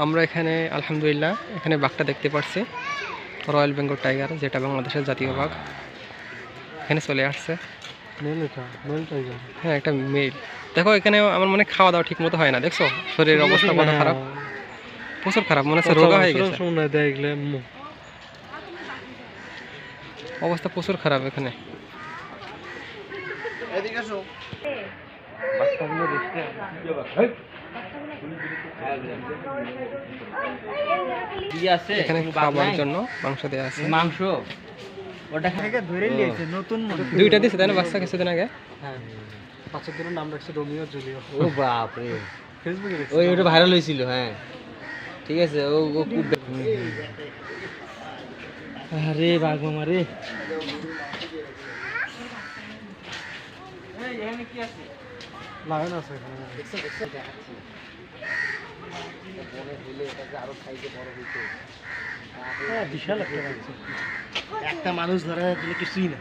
আমরা এখানে আলহামদুলিল্লাহ এখানে বাঘটা দেখতে পাচ্ছি, রয়্যাল বেঙ্গল টাইগার, যেটা বাংলাদেশের জাতীয় বাঘ। এখানে চলে আসছে। হ্যাঁ, একটা মেল। দেখো এখানে আমার মনে খাওয়া দাওয়া ঠিক মতো হয় না, দেখছো শরীরের অবস্থা কত খারাপ, প্রচুর খারাপ, মনে হচ্ছে রোগা হয়ে গেছে, অবস্থা প্রচুর খারাপ এখানে। এখানে খাবার জন্য মাংস দেওয়া আছে, মাংস ওটা থেকে ধরে নিয়েছে নতুন দুইটা দিছে তাই না বাচ্চা কিছুদিন আগে। হ্যাঁ, বাচ্চার দুটোর নাম রাখছে রোমিও জুলিও। ও বাপ রে, ফেসবুকে ওই ওটা ভাইরাল হয়েছিল। হ্যাঁ ঠিক আছে, ও ও আরে বাঘ মামা রে, লাগানো আছে এখানে। হ্যাঁ, বিশাল একটা বাচ্চা। একটা মানুষ ধরা গেলে কিছুই না।